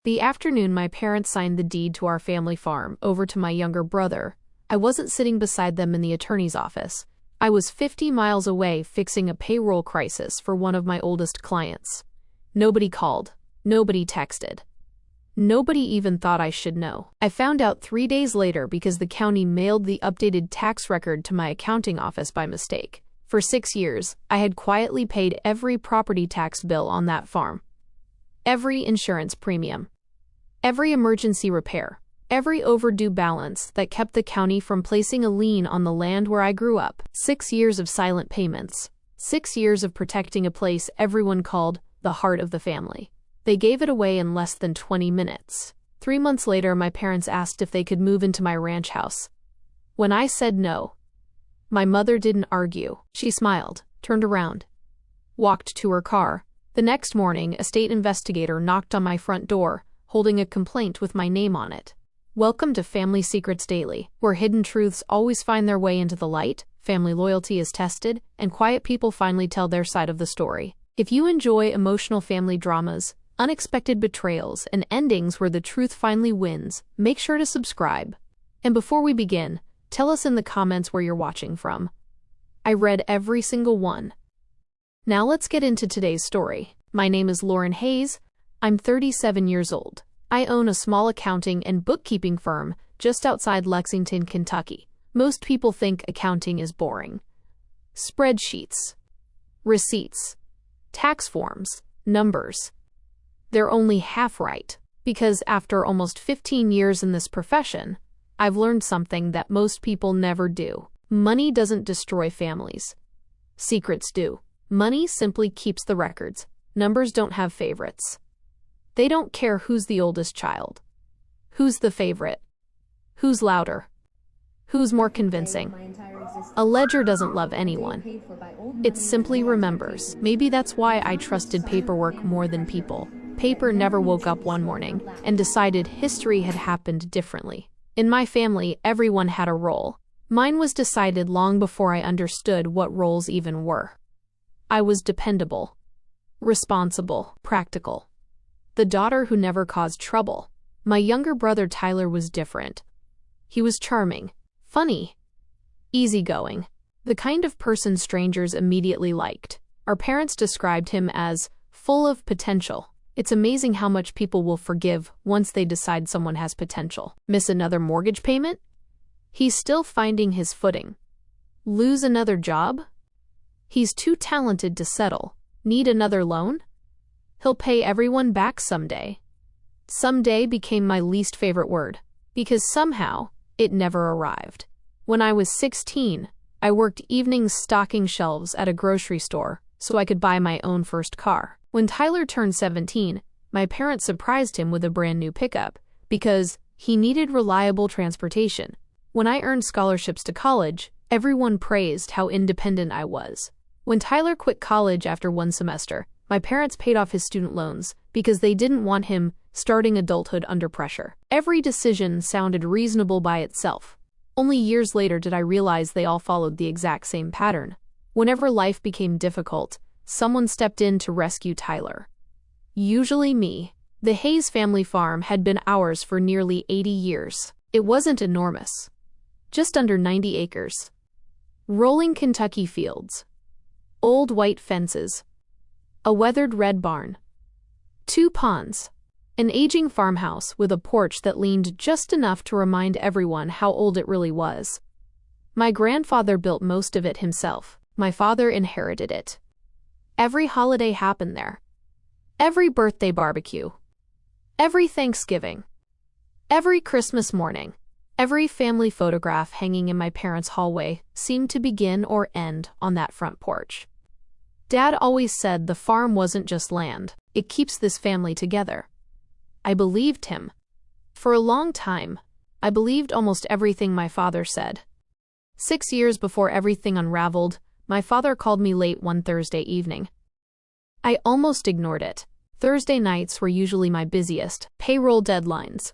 The afternoon my parents signed the deed to our family farm over to my younger brother, I wasn't sitting beside them in the attorney's office. I was 50 miles away fixing a payroll crisis for one of my oldest clients. Nobody called. Nobody texted. Nobody even thought I should know. I found out 3 days later because the county mailed the updated tax record to my accounting office by mistake. For 6 years, I had quietly paid every property tax bill on that farm. Every insurance premium. Every emergency repair. Every overdue balance that kept the county from placing a lien on the land where I grew up. 6 years of silent payments. 6 years of protecting a place everyone called the heart of the family. They gave it away in less than 20 minutes. 3 months later, my parents asked if they could move into my ranch house. When I said no, my mother didn't argue. She smiled, turned around, walked to her car. The next morning, a state investigator knocked on my front door, holding a complaint with my name on it. Welcome to Family Secrets Daily, where hidden truths always find their way into the light, family loyalty is tested, and quiet people finally tell their side of the story. If you enjoy emotional family dramas, unexpected betrayals, and endings where the truth finally wins, make sure to subscribe. And before we begin, tell us in the comments where you're watching from. I read every single one. Now let's get into today's story. My name is Lauren Hayes. I'm 37 years old. I own a small accounting and bookkeeping firm just outside Lexington, Kentucky. Most people think accounting is boring. Spreadsheets, receipts, tax forms, numbers. They're only half right, because after almost 15 years in this profession, I've learned something that most people never do. Money doesn't destroy families. Secrets do. Money simply keeps the records. Numbers don't have favorites. They don't care who's the oldest child, who's the favorite, who's louder, who's more convincing. A ledger doesn't love anyone. It simply remembers. Maybe that's why I trusted paperwork more than people. Paper never woke up one morning and decided history had happened differently. In my family, everyone had a role. Mine was decided long before I understood what roles even were. I was dependable, responsible, practical. The daughter who never caused trouble. My younger brother Tyler was different. He was charming, funny, easygoing, the kind of person strangers immediately liked. Our parents described him as full of potential. It's amazing how much people will forgive once they decide someone has potential. Miss another mortgage payment? He's still finding his footing. Lose another job? He's too talented to settle. Need another loan? He'll pay everyone back someday. Someday became my least favorite word, because somehow it never arrived. When I was 16, I worked evenings stocking shelves at a grocery store so I could buy my own first car. When Tyler turned 17, my parents surprised him with a brand new pickup because he needed reliable transportation. When I earned scholarships to college, everyone praised how independent I was. When Tyler quit college after one semester, my parents paid off his student loans because they didn't want him starting adulthood under pressure. Every decision sounded reasonable by itself. Only years later did I realize they all followed the exact same pattern. Whenever life became difficult, someone stepped in to rescue Tyler. Usually me. The Hayes family farm had been ours for nearly 80 years. It wasn't enormous. Just under 90 acres. Rolling Kentucky fields. Old white fences. A weathered red barn. 2 ponds. An aging farmhouse with a porch that leaned just enough to remind everyone how old it really was. My grandfather built most of it himself. My father inherited it. Every holiday happened there. Every birthday barbecue. Every Thanksgiving. Every Christmas morning. Every family photograph hanging in my parents' hallway seemed to begin or end on that front porch. Dad always said the farm wasn't just land, it keeps this family together. I believed him. For a long time, I believed almost everything my father said. 6 years before everything unraveled, my father called me late one Thursday evening. I almost ignored it. Thursday nights were usually my busiest. Payroll deadlines,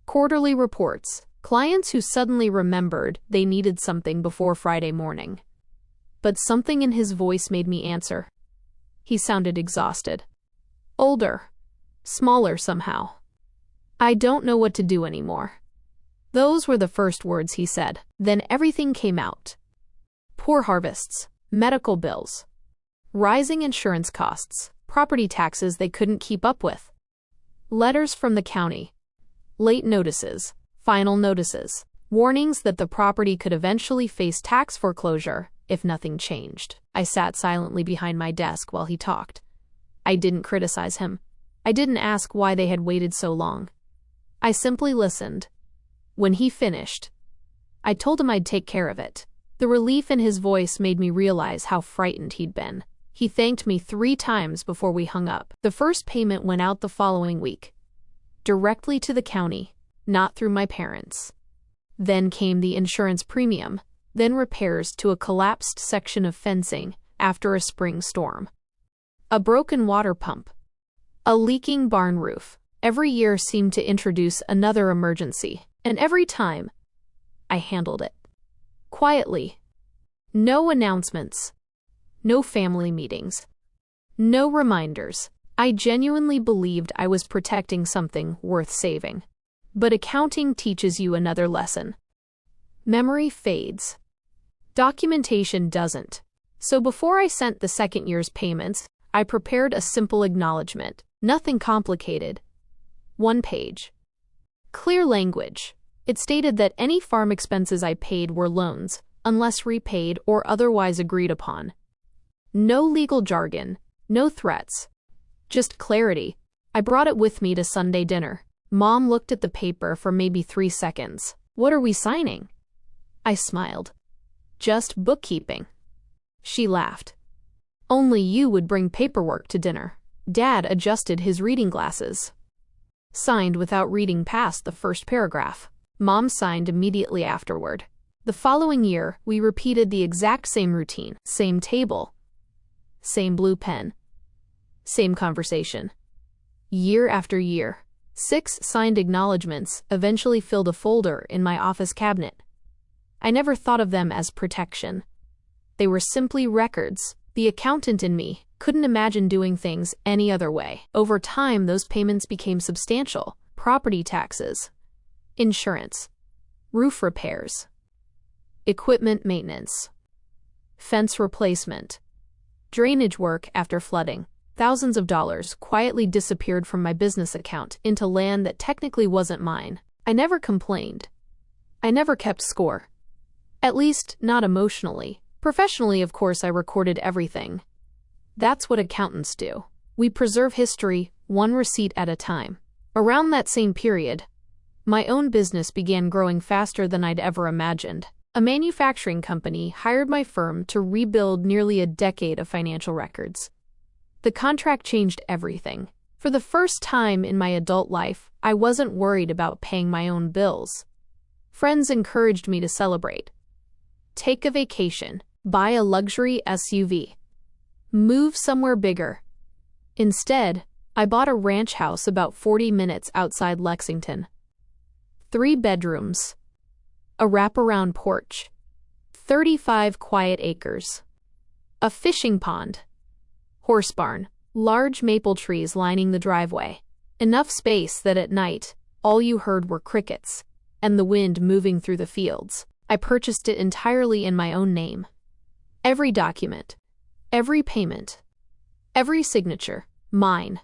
quarterly reports, clients who suddenly remembered they needed something before Friday morning. But something in his voice made me answer. He sounded exhausted. Older. Smaller somehow. I don't know what to do anymore." Those were the first words he said. Then everything came out. Poor harvests, medical bills, rising insurance costs, property taxes they couldn't keep up with, letters from the county, late notices, final notices, warnings that the property could eventually face tax foreclosure if nothing changed. I sat silently behind my desk while he talked. I didn't criticize him. I didn't ask why they had waited so long. I simply listened. When he finished, I told him I'd take care of it. The relief in his voice made me realize how frightened he'd been. He thanked me 3 times before we hung up. The first payment went out the following week, directly to the county, not through my parents. Then came the insurance premium, then repairs to a collapsed section of fencing after a spring storm, a broken water pump, a leaking barn roof. Every year seemed to introduce another emergency, and every time, I handled it. Quietly. No announcements. No family meetings. No reminders. I genuinely believed I was protecting something worth saving. But accounting teaches you another lesson. Memory fades. Documentation doesn't. So before I sent the second year's payments, I prepared a simple acknowledgement. Nothing complicated. 1 page. Clear language. It stated that any farm expenses I paid were loans, unless repaid or otherwise agreed upon. No legal jargon, no threats. Just clarity. I brought it with me to Sunday dinner. Mom looked at the paper for maybe 3 seconds. "What are we signing?" I smiled. "Just bookkeeping." She laughed. "Only you would bring paperwork to dinner." Dad adjusted his reading glasses. Signed without reading past the first paragraph. Mom signed immediately afterward. The following year, we repeated the exact same routine. Same table. Same blue pen. Same conversation. Year after year. 6 signed acknowledgments eventually filled a folder in my office cabinet. I never thought of them as protection. They were simply records. The accountant in me couldn't imagine doing things any other way. Over time, those payments became substantial. Property taxes, insurance, roof repairs, equipment maintenance, fence replacement, drainage work after flooding. Thousands of dollars quietly disappeared from my business account into land that technically wasn't mine. I never complained. I never kept score. At least, not emotionally. Professionally, of course, I recorded everything. That's what accountants do. We preserve history, one receipt at a time. Around that same period, my own business began growing faster than I'd ever imagined. A manufacturing company hired my firm to rebuild nearly a decade of financial records. The contract changed everything. For the first time in my adult life, I wasn't worried about paying my own bills. Friends encouraged me to celebrate. Take a vacation, buy a luxury SUV, move somewhere bigger. Instead, I bought a ranch house about 40 minutes outside Lexington. 3 bedrooms, a wraparound porch, 35 quiet acres, a fishing pond, horse barn, large maple trees lining the driveway, enough space that at night, all you heard were crickets and the wind moving through the fields. I purchased it entirely in my own name. Every document, every payment, every signature, mine.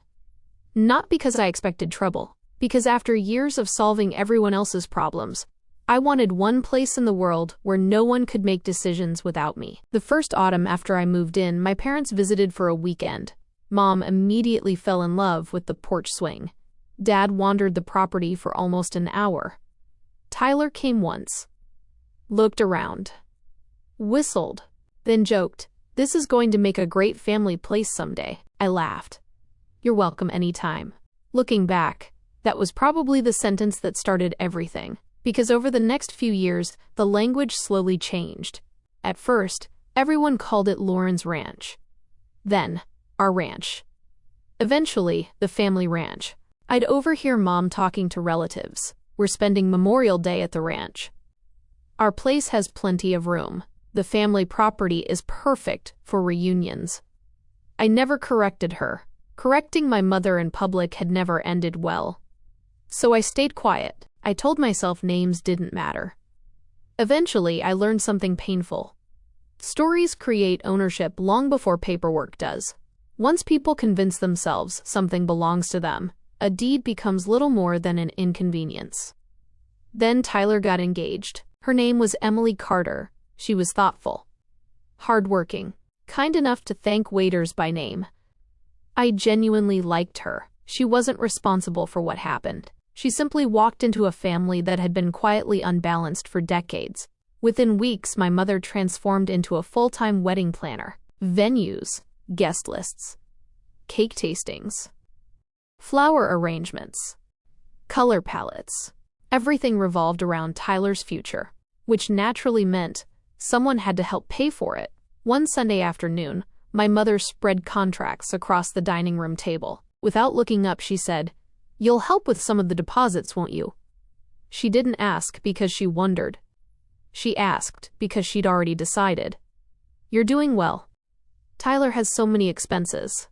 Not because I expected trouble, because after years of solving everyone else's problems, I wanted one place in the world where no one could make decisions without me. The first autumn after I moved in, my parents visited for a weekend. Mom immediately fell in love with the porch swing. Dad wandered the property for almost an hour. Tyler came once, looked around, whistled, then joked, "This is going to make a great family place someday." I laughed. "You're welcome anytime." Looking back, that was probably the sentence that started everything, because over the next few years, the language slowly changed. At first, everyone called it Lauren's Ranch. Then, our ranch. Eventually, the family ranch. I'd overhear Mom talking to relatives. "We're spending Memorial Day at the ranch. Our place has plenty of room. The family property is perfect for reunions." I never corrected her. Correcting my mother in public had never ended well. So I stayed quiet. I told myself names didn't matter. Eventually, I learned something painful. Stories create ownership long before paperwork does. Once people convince themselves something belongs to them, a deed becomes little more than an inconvenience. Then Tyler got engaged. Her name was Emily Carter. She was thoughtful, hardworking, kind enough to thank waiters by name. I genuinely liked her. She wasn't responsible for what happened. She simply walked into a family that had been quietly unbalanced for decades. Within weeks, my mother transformed into a full-time wedding planner. Venues, guest lists, cake tastings, flower arrangements, color palettes. Everything revolved around Tyler's future, which naturally meant someone had to help pay for it. One Sunday afternoon, my mother spread contracts across the dining room table. Without looking up, she said, "You'll help with some of the deposits, won't you?" She didn't ask because she wondered. She asked because she'd already decided. "You're doing well. Tyler has so many expenses.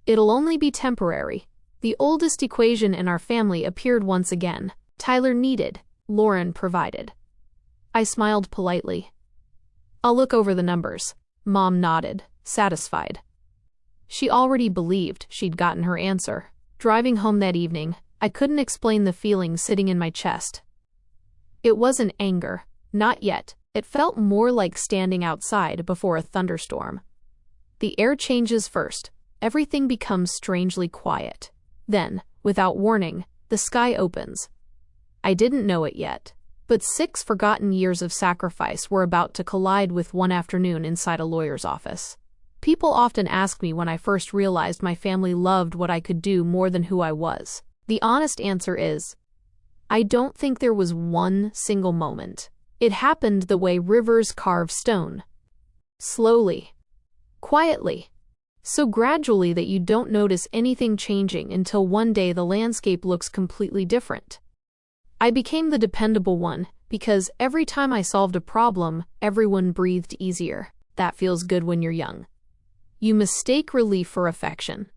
It'll only be temporary." The oldest equation in our family appeared once again. Tyler needed, Lauren provided. I smiled politely. "I'll look over the numbers." Mom nodded, satisfied. She already believed she'd gotten her answer. Driving home that evening, I couldn't explain the feeling sitting in my chest. It wasn't anger, not yet. It felt more like standing outside before a thunderstorm. The air changes first. Everything becomes strangely quiet. Then, without warning, the sky opens. I didn't know it yet, but 6 forgotten years of sacrifice were about to collide with one afternoon inside a lawyer's office. People often ask me when I first realized my family loved what I could do more than who I was. The honest answer is, I don't think there was one single moment. It happened the way rivers carve stone. Slowly. Quietly. So gradually that you don't notice anything changing until one day the landscape looks completely different. I became the dependable one because every time I solved a problem, everyone breathed easier. That feels good when you're young. You mistake relief for affection,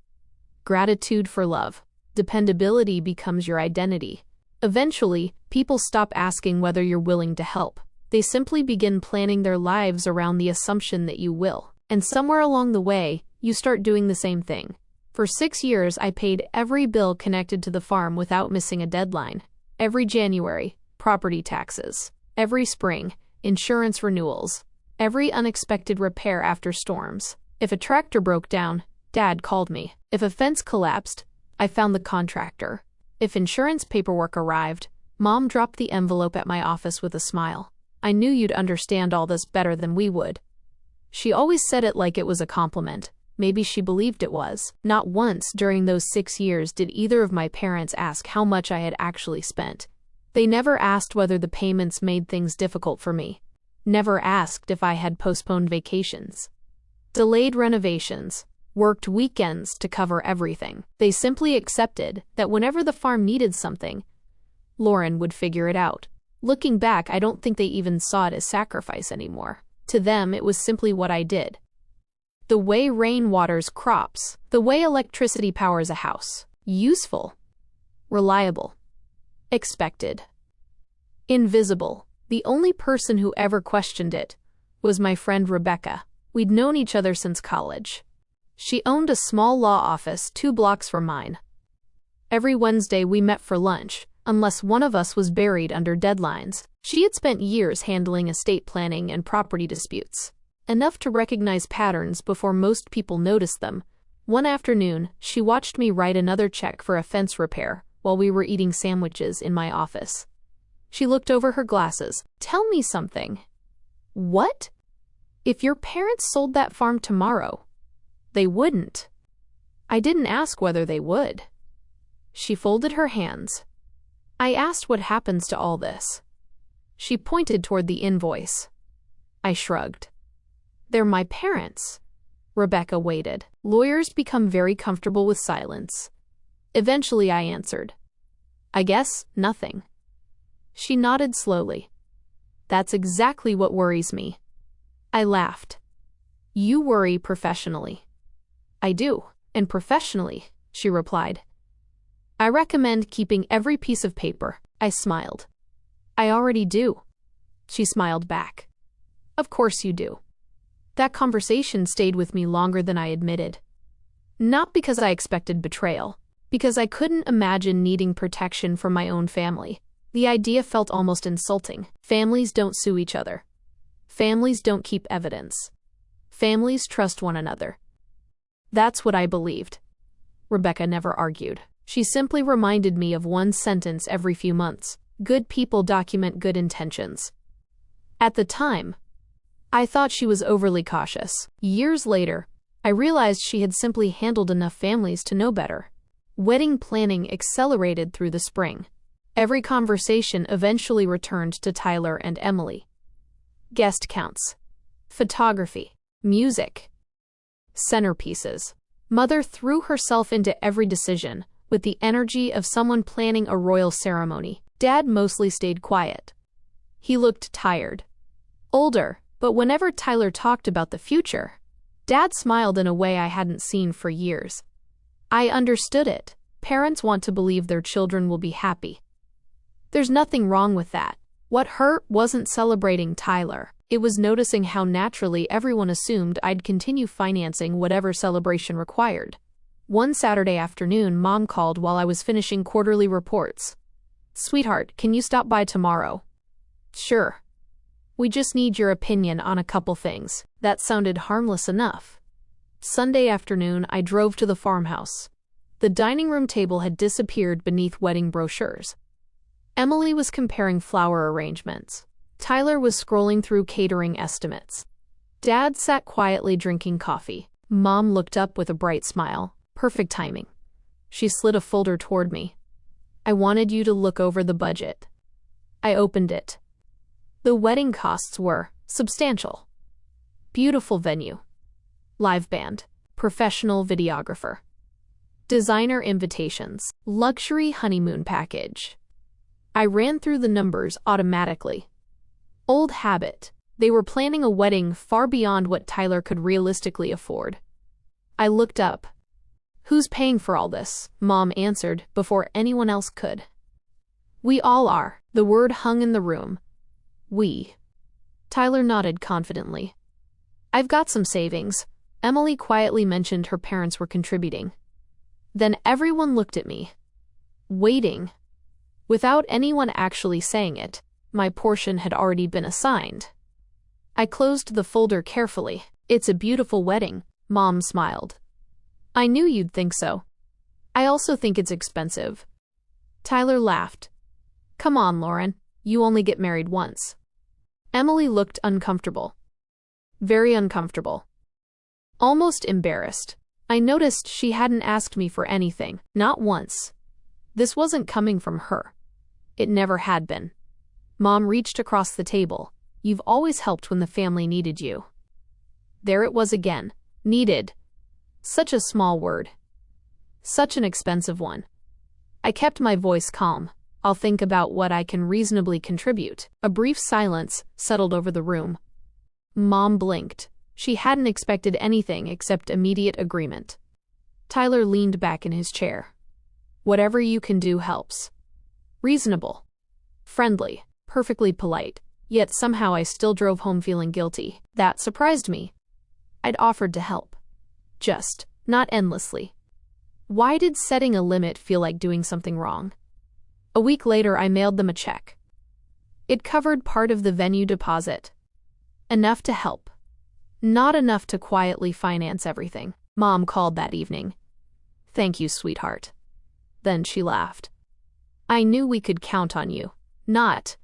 gratitude for love. Dependability becomes your identity. Eventually, people stop asking whether you're willing to help. They simply begin planning their lives around the assumption that you will. And somewhere along the way, you start doing the same thing. For 6 years, I paid every bill connected to the farm without missing a deadline. Every January, property taxes. Every spring, insurance renewals. Every unexpected repair after storms. If a tractor broke down, Dad called me. If a fence collapsed, I found the contractor. If insurance paperwork arrived, Mom dropped the envelope at my office with a smile. "I knew you'd understand all this better than we would." She always said it like it was a compliment. Maybe she believed it was. Not once during those 6 years did either of my parents ask how much I had actually spent. They never asked whether the payments made things difficult for me. Never asked if I had postponed vacations, delayed renovations, worked weekends to cover everything. They simply accepted that whenever the farm needed something, Lauren would figure it out. Looking back, I don't think they even saw it as sacrifice anymore. To them, it was simply what I did. The way rain waters crops, the way electricity powers a house. Useful, reliable, expected, invisible. The only person who ever questioned it was my friend Rebecca. We'd known each other since college. She owned a small law office 2 blocks from mine. Every Wednesday we met for lunch, unless one of us was buried under deadlines. She had spent years handling estate planning and property disputes, enough to recognize patterns before most people noticed them. One afternoon, she watched me write another check for a fence repair while we were eating sandwiches in my office. She looked over her glasses. "Tell me something." "What?" "If your parents sold that farm tomorrow, they wouldn't." I didn't ask whether they would. She folded her hands. "I asked what happens to all this." She pointed toward the invoice. I shrugged. "They're my parents." Rebecca waited. Lawyers become very comfortable with silence. Eventually I answered, "I guess nothing." She nodded slowly. "That's exactly what worries me." I laughed. "You worry professionally." "I do, and professionally," she replied. I recommend keeping every piece of paper. I smiled. I already do. She smiled back. Of course you do. That conversation stayed with me longer than I admitted. Not because I expected betrayal, because I couldn't imagine needing protection from my own family. The idea felt almost insulting. Families don't sue each other. Families don't keep evidence. Families trust one another. That's what I believed. Rebecca never argued. She simply reminded me of one sentence every few months. Good people document good intentions. At the time, I thought she was overly cautious. Years later, I realized she had simply handled enough families to know better. Wedding planning accelerated through the spring. Every conversation eventually returned to Tyler and Emily. Guest counts, photography, music, centerpieces. Mother threw herself into every decision with the energy of someone planning a royal ceremony. Dad mostly stayed quiet. He looked tired, older, but whenever Tyler talked about the future, Dad smiled in a way I hadn't seen for years. I understood it. Parents want to believe their children will be happy. There's nothing wrong with that. What hurt wasn't celebrating Tyler. It was noticing how naturally everyone assumed I'd continue financing whatever celebration required. One Saturday afternoon, Mom called while I was finishing quarterly reports. "Sweetheart, can you stop by tomorrow?" "Sure. We just need your opinion on a couple things." That sounded harmless enough. Sunday afternoon, I drove to the farmhouse. The dining room table had disappeared beneath wedding brochures. Emily was comparing flower arrangements. Tyler was scrolling through catering estimates. Dad sat quietly drinking coffee. Mom looked up with a bright smile. Perfect timing. She slid a folder toward me. "I wanted you to look over the budget." I opened it. The wedding costs were substantial. Beautiful venue. Live band. Professional videographer. Designer invitations. Luxury honeymoon package. I ran through the numbers automatically. Old habit. They were planning a wedding far beyond what Tyler could realistically afford. I looked up. "Who's paying for all this?" Mom answered before anyone else could. "We all are." The word hung in the room. We. Tyler nodded confidently. "I've got some savings." Emily quietly mentioned her parents were contributing. Then everyone looked at me, waiting. Without anyone actually saying it, my portion had already been assigned. I closed the folder carefully. "It's a beautiful wedding," Mom smiled. "I knew you'd think so. I also think it's expensive." Tyler laughed. "Come on, Lauren. You only get married once." Emily looked uncomfortable. Very uncomfortable. Almost embarrassed. I noticed she hadn't asked me for anything, not once. This wasn't coming from her. It never had been. Mom reached across the table. "You've always helped when the family needed you." There it was again. Needed. Such a small word. Such an expensive one. I kept my voice calm. "I'll think about what I can reasonably contribute." A brief silence settled over the room. Mom blinked. She hadn't expected anything except immediate agreement. Tyler leaned back in his chair. "Whatever you can do helps." Reasonable. Friendly. Perfectly polite. Yet somehow I still drove home feeling guilty. That surprised me. I'd offered to help. Just, not endlessly. Why did setting a limit feel like doing something wrong? A week later, I mailed them a check. It covered part of the venue deposit. Enough to help. Not enough to quietly finance everything. Mom called that evening. "Thank you, sweetheart." Then she laughed. "I knew we could count on you. Not,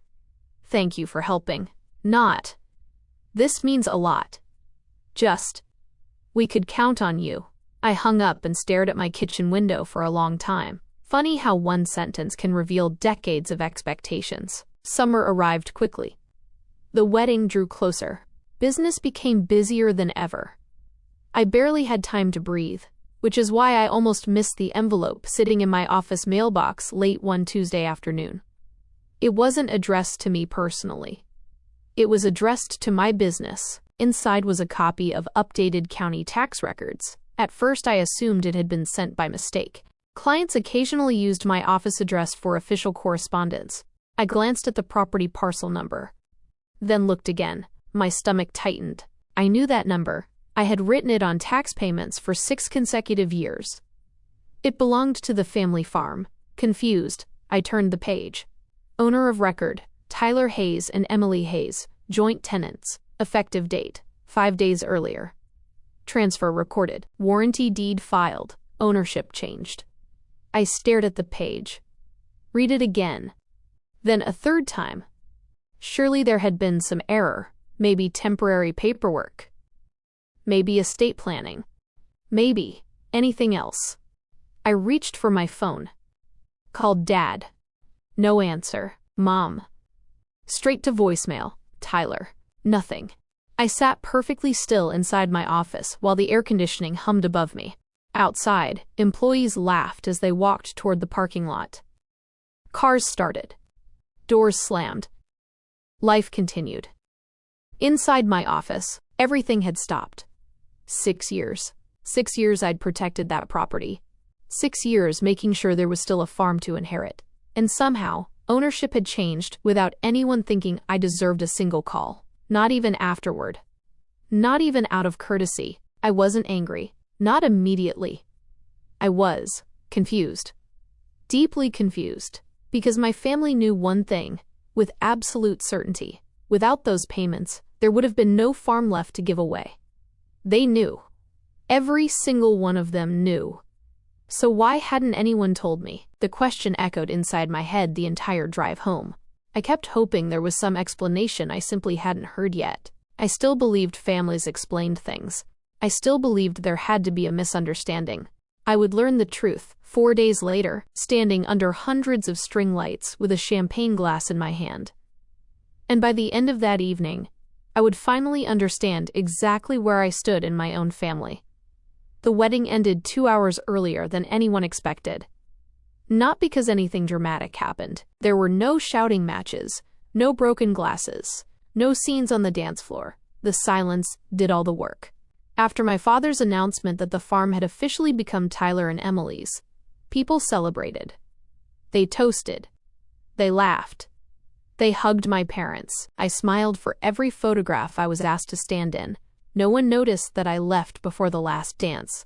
thank you for helping. Not, this means a lot. Just, we could count on you." I hung up and stared at my kitchen window for a long time. Funny how one sentence can reveal decades of expectations. Summer arrived quickly. The wedding drew closer. Business became busier than ever. I barely had time to breathe, which is why I almost missed the envelope sitting in my office mailbox late one Tuesday afternoon. It wasn't addressed to me personally. It was addressed to my business. Inside was a copy of updated county tax records. At first I assumed it had been sent by mistake. Clients occasionally used my office address for official correspondence. I glanced at the property parcel number, then looked again. My stomach tightened. I knew that number. I had written it on tax payments for 6 consecutive years. It belonged to the family farm. Confused, I turned the page. Owner of record, Tyler Hayes and Emily Hayes, joint tenants. Effective date, 5 days earlier. Transfer recorded. Warranty deed filed. Ownership changed. I stared at the page. Read it again. Then a third time. Surely there had been some error. Maybe temporary paperwork. Maybe estate planning. Maybe anything else. I reached for my phone. Called Dad. No answer. Mom. Straight to voicemail. Tyler. Nothing. I sat perfectly still inside my office while the air conditioning hummed above me. Outside, employees laughed as they walked toward the parking lot. Cars started. Doors slammed. Life continued. Inside my office, everything had stopped. 6 years. 6 years I'd protected that property. 6 years making sure there was still a farm to inherit. And somehow, ownership had changed without anyone thinking I deserved a single call. Not even afterward. Not even out of courtesy. I wasn't angry. Not immediately. I was confused. Deeply confused. Because my family knew one thing, with absolute certainty. Without those payments, there would have been no farm left to give away. They knew. Every single one of them knew. So why hadn't anyone told me? The question echoed inside my head the entire drive home. I kept hoping there was some explanation I simply hadn't heard yet. I still believed families explained things. I still believed there had to be a misunderstanding. I would learn the truth 4 days later, standing under hundreds of string lights with a champagne glass in my hand. And by the end of that evening, I would finally understand exactly where I stood in my own family. The wedding ended 2 hours earlier than anyone expected. Not because anything dramatic happened. There were no shouting matches, no broken glasses, no scenes on the dance floor. The silence did all the work. After my father's announcement that the farm had officially become Tyler and Emily's, people celebrated. They toasted. They laughed. They hugged my parents. I smiled for every photograph I was asked to stand in. No one noticed that I left before the last dance.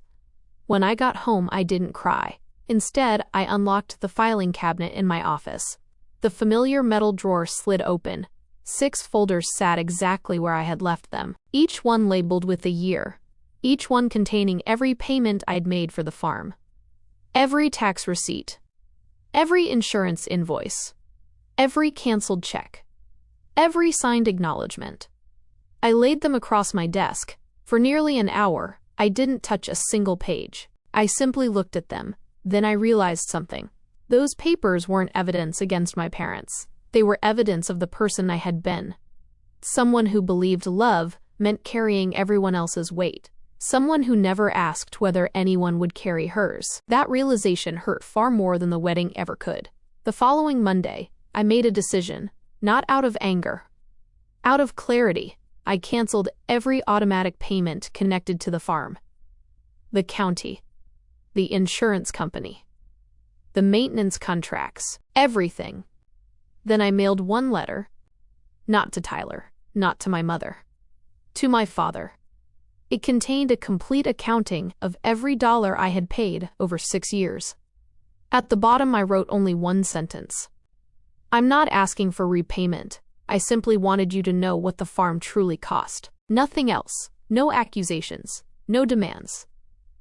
When I got home, I didn't cry. Instead, I unlocked the filing cabinet in my office. The familiar metal drawer slid open. 6 folders sat exactly where I had left them, each one labeled with the year, each one containing every payment I'd made for the farm. Every tax receipt. Every insurance invoice. Every canceled check. Every signed acknowledgement. I laid them across my desk. For nearly an hour, I didn't touch a single page. I simply looked at them. Then I realized something. Those papers weren't evidence against my parents. They were evidence of the person I had been. Someone who believed love meant carrying everyone else's weight. Someone who never asked whether anyone would carry hers. That realization hurt far more than the wedding ever could. The following Monday, I made a decision, not out of anger. Out of clarity, I canceled every automatic payment connected to the farm. The county. The insurance company. The maintenance contracts. Everything. Then I mailed one letter. Not to Tyler. Not to my mother. To my father. It contained a complete accounting of every dollar I had paid over 6 years. At the bottom I wrote only one sentence. I'm not asking for repayment. I simply wanted you to know what the farm truly cost. Nothing else. No accusations. No demands.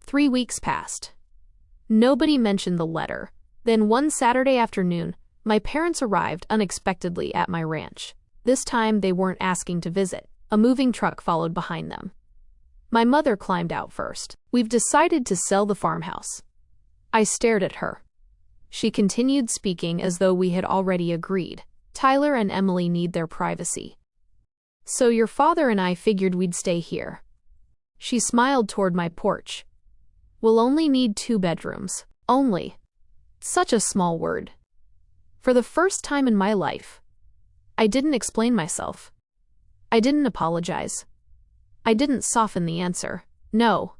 3 weeks passed. Nobody mentioned the letter. Then one Saturday afternoon, my parents arrived unexpectedly at my ranch. This time they weren't asking to visit. A moving truck followed behind them. My mother climbed out first. We've decided to sell the farmhouse. I stared at her. She continued speaking as though we had already agreed. Tyler and Emily need their privacy. So your father and I figured we'd stay here. She smiled toward my porch. We'll only need 2 bedrooms. Only. Such a small word. For the first time in my life, I didn't explain myself. I didn't apologize. I didn't soften the answer. No.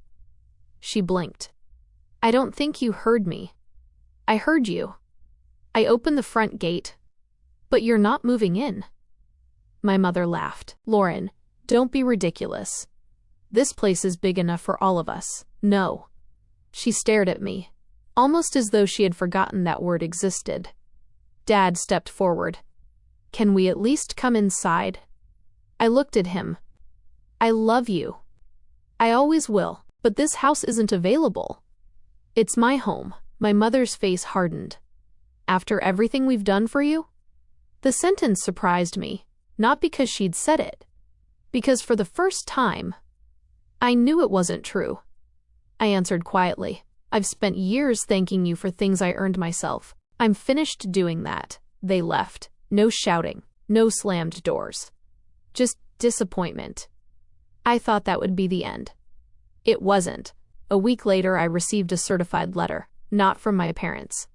She blinked. I don't think you heard me. I heard you. I opened the front gate. But you're not moving in. My mother laughed. Lauren, don't be ridiculous. This place is big enough for all of us. No. She stared at me, almost as though she had forgotten that word existed. Dad stepped forward. Can we at least come inside? I looked at him. I love you. I always will, but this house isn't available. It's my home. My mother's face hardened. After everything we've done for you? The sentence surprised me, not because she'd said it, because for the first time, I knew it wasn't true. I answered quietly. I've spent years thanking you for things I earned myself. I'm finished doing that. They left. No shouting, no slammed doors. Just disappointment. I thought that would be the end. It wasn't. A week later, I received a certified letter, not from my parents.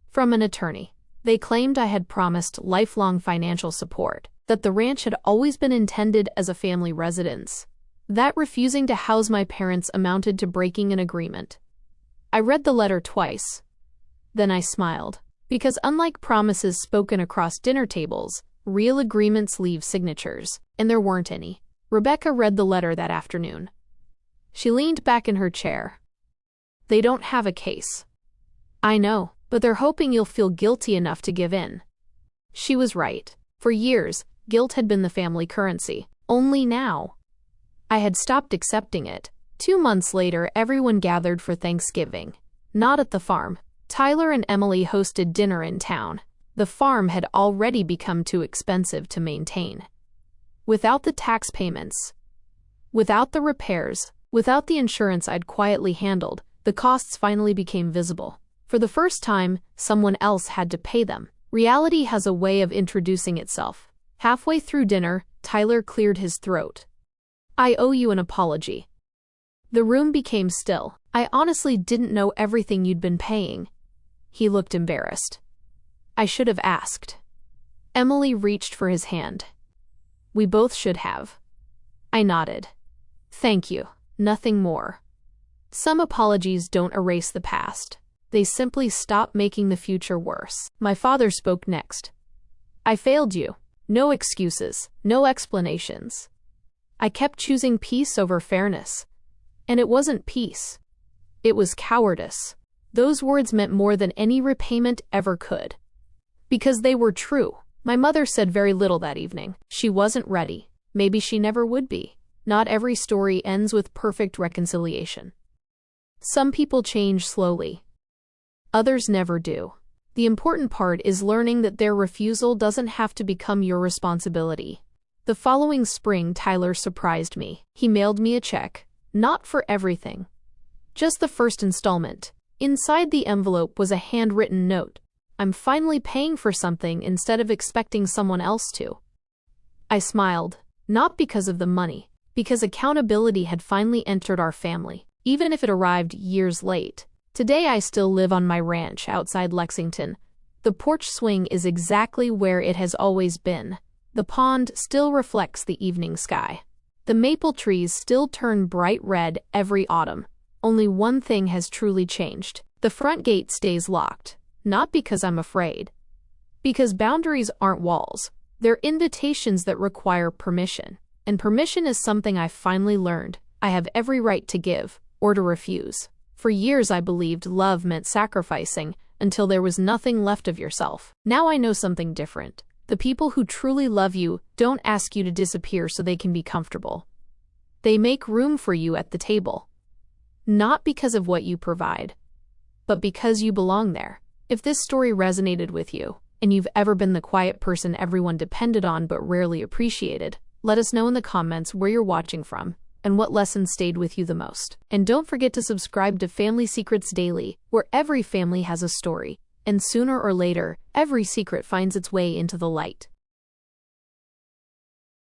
From an attorney. They claimed I had promised lifelong financial support, that the ranch had always been intended as a family residence, that refusing to house my parents amounted to breaking an agreement. I read the letter twice. Then I smiled, because unlike promises spoken across dinner tables, real agreements leave signatures, and there weren't any. Rebecca read the letter that afternoon. She leaned back in her chair. They don't have a case. I know, but they're hoping you'll feel guilty enough to give in. She was right. For years, guilt had been the family currency. Only now. I had stopped accepting it. 2 months later, everyone gathered for Thanksgiving. Not at the farm. Tyler and Emily hosted dinner in town. The farm had already become too expensive to maintain. Without the tax payments, without the repairs, without the insurance I'd quietly handled, the costs finally became visible. For the first time, someone else had to pay them. Reality has a way of introducing itself. Halfway through dinner, Tyler cleared his throat. I owe you an apology. The room became still. I honestly didn't know everything you'd been paying. He looked embarrassed. I should have asked. Emily reached for his hand. We both should have. I nodded. Thank you. Nothing more. Some apologies don't erase the past. They simply stop making the future worse. My father spoke next. I failed you. No excuses, no explanations. I kept choosing peace over fairness. And it wasn't peace. It was cowardice. Those words meant more than any repayment ever could. Because they were true. My mother said very little that evening. She wasn't ready. Maybe she never would be. Not every story ends with perfect reconciliation. Some people change slowly. Others never do. The important part is learning that their refusal doesn't have to become your responsibility. The following spring, Tyler surprised me. He mailed me a check. Not for everything. Just the first installment. Inside the envelope was a handwritten note. I'm finally paying for something instead of expecting someone else to. I smiled. Not because of the money. Because accountability had finally entered our family. Even if it arrived years late. Today I still live on my ranch outside Lexington. The porch swing is exactly where it has always been. The pond still reflects the evening sky. The maple trees still turn bright red every autumn. Only one thing has truly changed. The front gate stays locked. Not because I'm afraid. Because boundaries aren't walls. They're invitations that require permission. And permission is something I've finally learned. I have every right to give, or to refuse. For years I believed love meant sacrificing until there was nothing left of yourself. Now I know something different. The people who truly love you don't ask you to disappear so they can be comfortable. They make room for you at the table. Not because of what you provide, but because you belong there. If this story resonated with you, and you've ever been the quiet person everyone depended on but rarely appreciated, let us know in the comments where you're watching from and what lesson stayed with you the most. And don't forget to subscribe to Family Secrets Daily, where every family has a story, and sooner or later, every secret finds its way into the light.